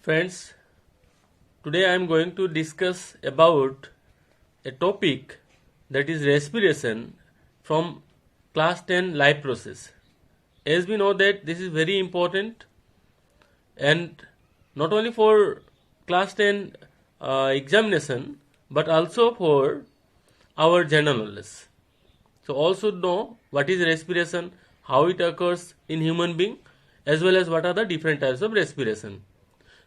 Friends, today I am going to discuss about a topic that is respiration from class 10 life process. As we know that this is very important and not only for class 10 examination but also for our general knowledge. So all should know what is respiration, how it occurs in human being, as well as what are the different types of respiration.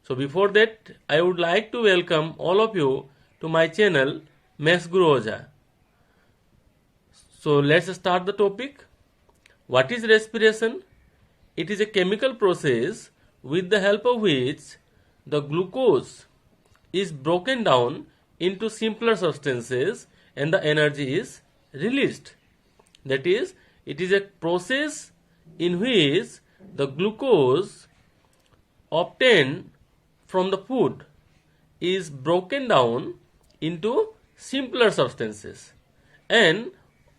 So before that, I would like to welcome all of you to my channel, Maths Guru Oja. So let's start the topic. What is respiration? It is a chemical process with the help of which the glucose is broken down into simpler substances and the energy is released. That is, it is a process in which the glucose obtained from the food is broken down into simpler substances, and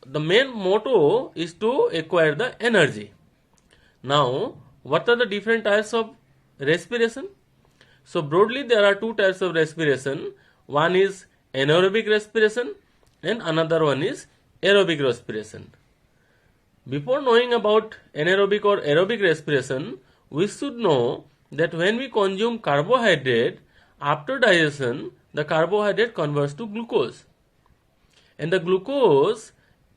the main motto is to acquire the energy. Now, what are the different types of respiration? So broadly there are two types of respiration. One is anaerobic respiration and another one is aerobic respiration. Before knowing about anaerobic or aerobic respiration, we should know that when we consume carbohydrate, after digestion, the carbohydrate converts to glucose. And the glucose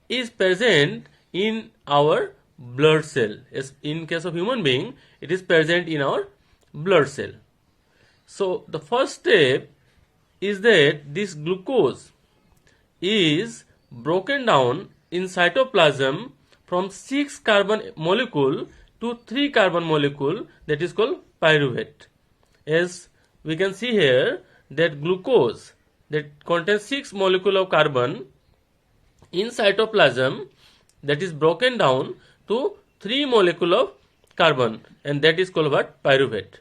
is present in our blood cell. As in case of human being, it is present in our blood cell. So the first step is that this glucose is broken down in cytoplasm from 6 carbon molecule to 3 carbon molecule, that is called pyruvate. As we can see here that glucose that contains 6 molecule of carbon in cytoplasm, that is broken down to 3 molecule of carbon, and that is called what? Pyruvate.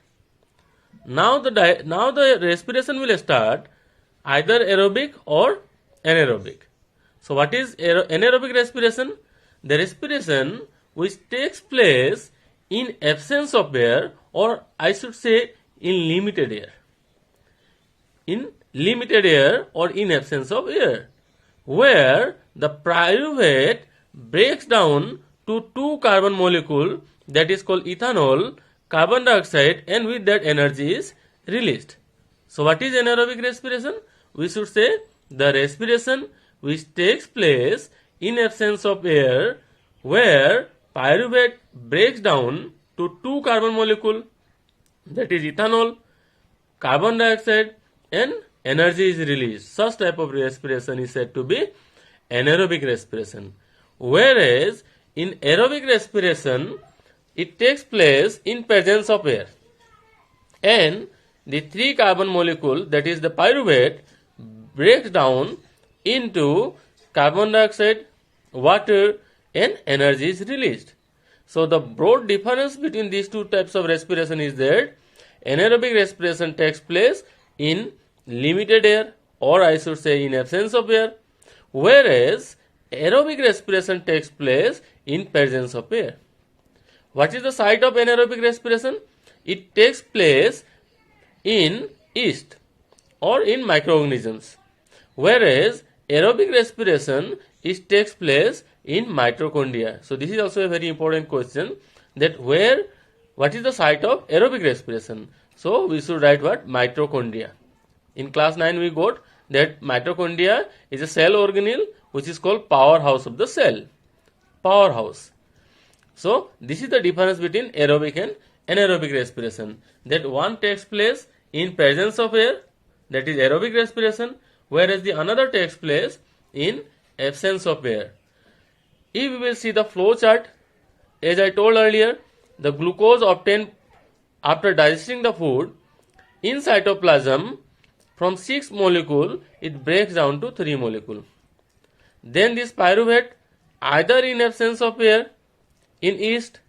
Now the respiration will start either aerobic or anaerobic. So what is anaerobic respiration? The respiration which takes place in absence of air, or I should say in limited air. In limited air or in absence of air, where the pyruvate breaks down to 2 carbon molecule, that is called ethanol, carbon dioxide, and with that energy is released. So what is anaerobic respiration? We should say the respiration which takes place in absence of air, where pyruvate breaks down to 2 carbon molecule, that is ethanol, carbon dioxide, and energy is released. Such type of respiration is said to be anaerobic respiration. Whereas in aerobic respiration, it takes place in presence of air, and the 3 carbon molecule, that is the pyruvate, breaks down into carbon dioxide, water, and energy is released. So the broad difference between these two types of respiration is that anaerobic respiration takes place in limited air, or I should say in absence of air, whereas aerobic respiration takes place in presence of air. What is the site of anaerobic respiration? It takes place in yeast or in microorganisms, whereas aerobic respiration takes place in mitochondria. So this is also a very important question, that what is the site of aerobic respiration? So we should write what? Mitochondria. In class 9 we got that mitochondria is a cell organelle which is called powerhouse of the cell. Powerhouse. So this is the difference between aerobic and anaerobic respiration, that one takes place in presence of air, that is aerobic respiration, whereas the another takes place in absence of air. If we will see the flow chart, as I told earlier, the glucose obtained after digesting the food in cytoplasm from 6 molecule, it breaks down to 3 molecule. Then this pyruvate, either in absence of air, in yeast,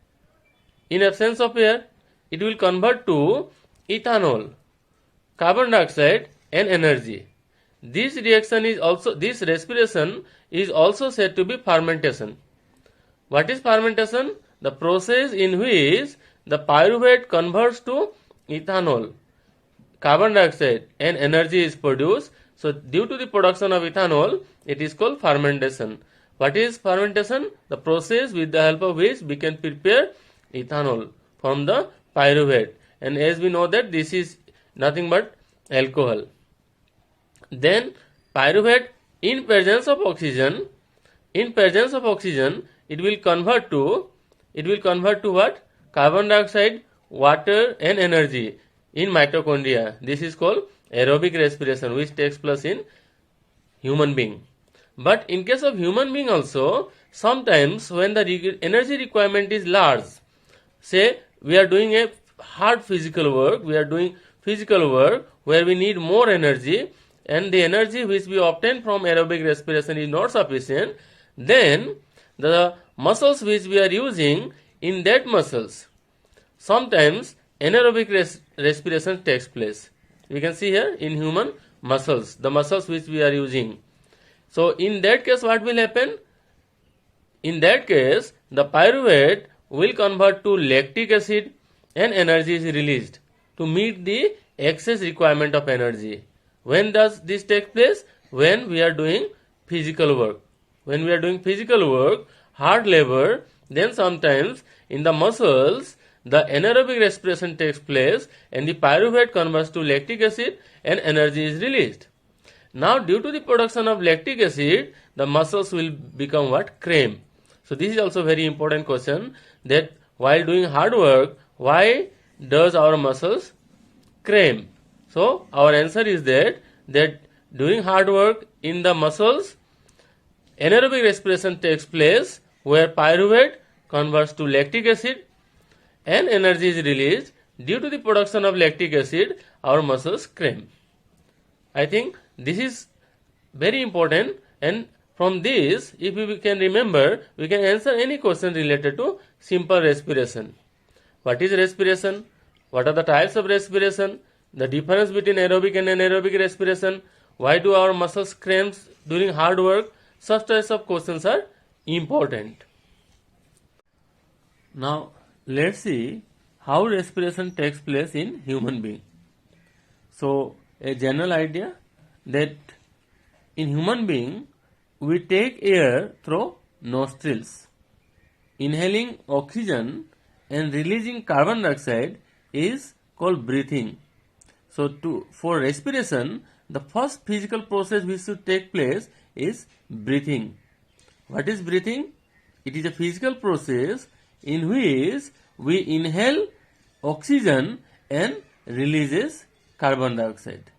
in absence of air, it will convert to ethanol, carbon dioxide, and energy. This respiration is also said to be fermentation. What is fermentation? The process in which the pyruvate converts to ethanol, carbon dioxide and energy is produced. So due to the production of ethanol, it is called fermentation. What is fermentation? The process with the help of which we can prepare ethanol from the pyruvate. And as we know that this is nothing but alcohol. Then pyruvate in presence of oxygen, it will convert to what? Carbon dioxide, water and energy in mitochondria. This is called aerobic respiration, which takes place in human being. But in case of human being also, sometimes when the energy requirement is large, say we are doing a hard physical work, where we need more energy, and the energy which we obtain from aerobic respiration is not sufficient, then the muscles which we are using, in that muscles, sometimes anaerobic respiration takes place. We can see here in human muscles, the muscles which we are using. So in that case, what will happen? In that case, the pyruvate will convert to lactic acid and energy is released to meet the excess requirement of energy. When does this take place? When we are doing physical work. When we are doing physical work, hard labor, then sometimes in the muscles, the anaerobic respiration takes place and the pyruvate converts to lactic acid and energy is released. Now due to the production of lactic acid, the muscles will become what? Cramp. So this is also very important question, that while doing hard work, why does our muscles cramp? So our answer is that doing hard work in the muscles, anaerobic respiration takes place where pyruvate converts to lactic acid and energy is released. Due to the production of lactic acid, our muscles cramp. I think this is very important, and from this, if we can remember, we can answer any question related to simple respiration. What is respiration? What are the types of respiration? The difference between aerobic and anaerobic respiration? Why do our muscles cramp during hard work? Such types of questions are important. Now, let's see how respiration takes place in human being. So, a general idea that in human being, we take air through nostrils. Inhaling oxygen and releasing carbon dioxide is called breathing. So, for respiration, the first physical process which should take place is breathing. What is breathing? It is a physical process in which we inhale oxygen and releases carbon dioxide.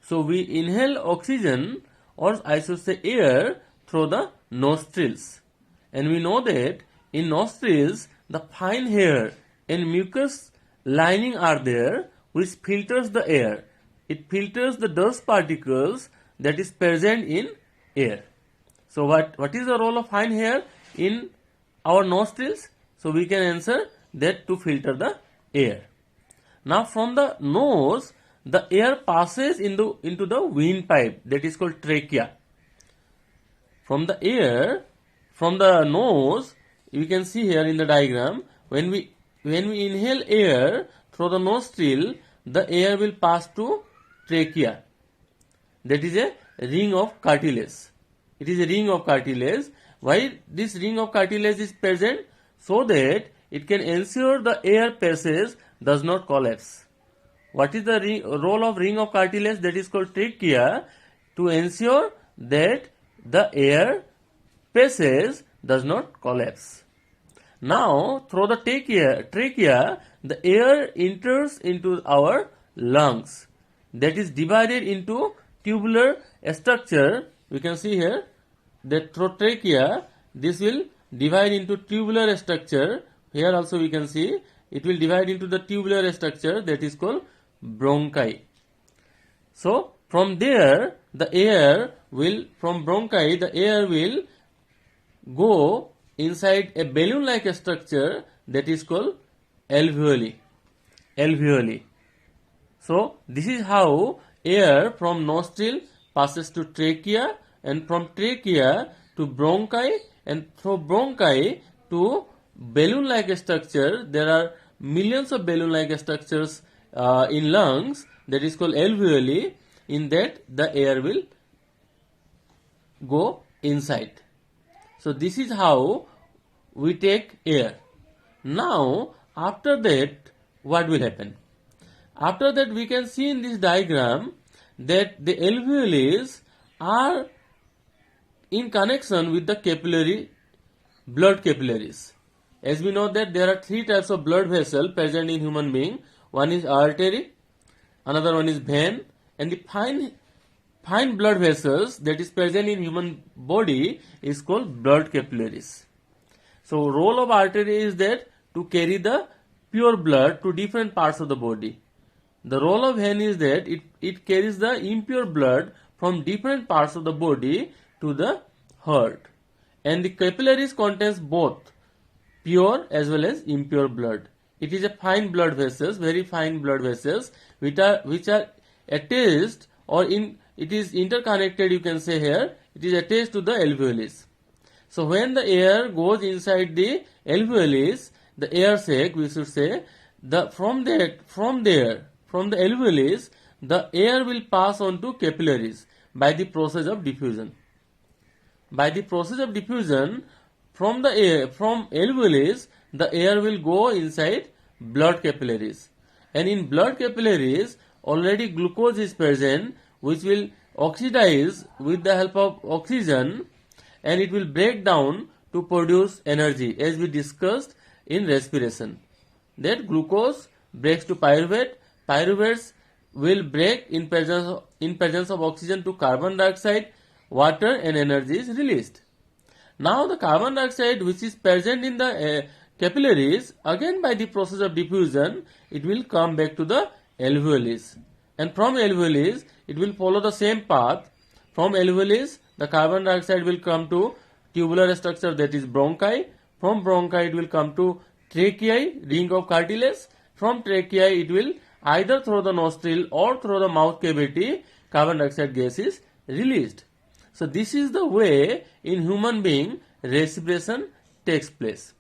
So we inhale oxygen, or I should say air, through the nostrils. And we know that in nostrils, the fine hair and mucus lining are there, which filters the air. It filters the dust particles that is present in air. So what is the role of fine hair in our nostrils? So we can answer that to filter the air. Now from the nose, the air passes into the windpipe, that is called trachea. From the nose, you can see here in the diagram, when we inhale air through the nostril, the air will pass to trachea. That is a ring of cartilage. It is a ring of cartilage. Why this ring of cartilage is present? So that it can ensure the air passage does not collapse. What is the role of ring of cartilage, that is called trachea? To ensure that the air passage does not collapse. Now, through the trachea, the air enters into our lungs. That is divided into tubular structure. We can see here that through trachea, this will divide into tubular structure. Here also we can see it will divide into the tubular structure, that is called bronchi. So from there, the air will go inside a balloon-like structure, that is called alveoli. So this is how air from nostril passes to trachea, and from trachea to bronchi, and through bronchi to balloon-like structure. There are millions of balloon-like structures in lungs, that is called alveoli. In that the air will go inside. So this is how we take air. Now after that what will happen? After that we can see in this diagram that the alveoles are in connection with the capillary, blood capillaries. As we know that there are three types of blood vessel present in human being. One is artery, another one is vein, and the fine blood vessels that is present in human body is called blood capillaries. So role of artery is that to carry the pure blood to different parts of the body. The role of vein is that it carries the impure blood from different parts of the body to the heart. And the capillaries contains both pure as well as impure blood. It is a fine blood vessels, very fine blood vessels, which are attached or it is interconnected, you can say here, it is attached to the alveoles. So when the air goes inside the alveoles, the air sac, we should say, from the alveoles, the air will pass on to capillaries by the process of diffusion. By the process of diffusion, from alveoles, the air will go inside blood capillaries. And in blood capillaries, already glucose is present, which will oxidize with the help of oxygen, and it will break down to produce energy, as we discussed in respiration. That glucose breaks to pyruvate. Pyruvates will break in presence of oxygen to carbon dioxide, water, and energy is released. Now the carbon dioxide which is present in the capillaries, again by the process of diffusion, it will come back to the alveoles. And from alveoles, it will follow the same path. From alveoles, the carbon dioxide will come to tubular structure, that is bronchi. From bronchi, it will come to tracheae, ring of cartilage. From tracheae, it will either through the nostril or through the mouth cavity, carbon dioxide gas is released. So this is the way in human being respiration takes place.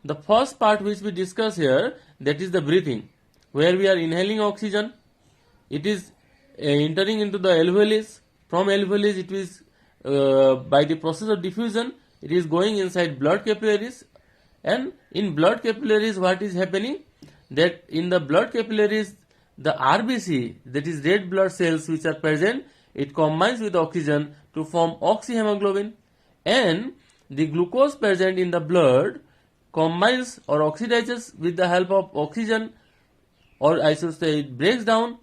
The first part which we discuss here, that is the breathing, where we are inhaling oxygen. It is entering into the alveoles. From alveoles, it is by the process of diffusion, it is going inside blood capillaries. And in blood capillaries, what is happening? That in the blood capillaries, the RBC, that is red blood cells which are present, it combines with oxygen to form oxyhemoglobin, and the glucose present in the blood combines or oxidizes with the help of oxygen, or I should say it breaks down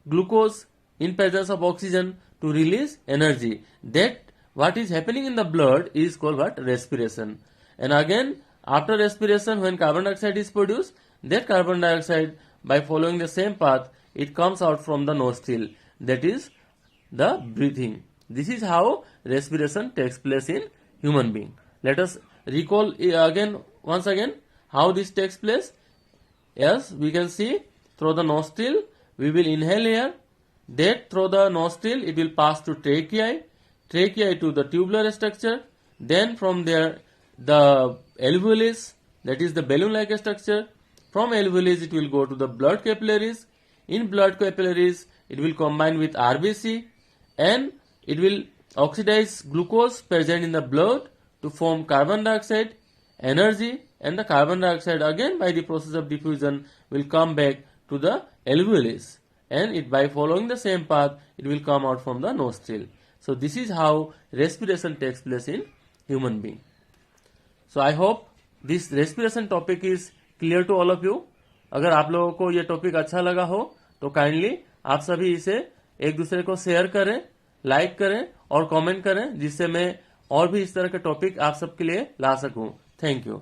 glucose in presence of oxygen to release energy. That what is happening in the blood is called what? Respiration. And again, after respiration, when carbon dioxide is produced, that carbon dioxide, by following the same path, it comes out from the nostril. That is the breathing. This is how respiration takes place in human being. Let us recall once again how this takes place. Yes, we can see through the nostril we will inhale air. That through the nostril it will pass to tracheae to the tubular structure. Then from there the alveoles, that is the balloon-like structure. From alveoles it will go to the blood capillaries. In blood capillaries it will combine with RBC, and it will oxidize glucose present in the blood to form carbon dioxide, energy, and the carbon dioxide again by the process of diffusion will come back to the alveoles, and it by following the same path it will come out from the nostril. So this is how respiration takes place in human being. So I hope this respiration topic is clear to all of you. अगर आप लोगों को ये topic अच्छा लगा हो तो kindly आप सभी इसे एक दूसरे को शेयर करें, लाइक करें और कमेंट करें, जिससे मैं और भी इस तरह के टॉपिक आप सबके लिए ला सकूं. Thank you.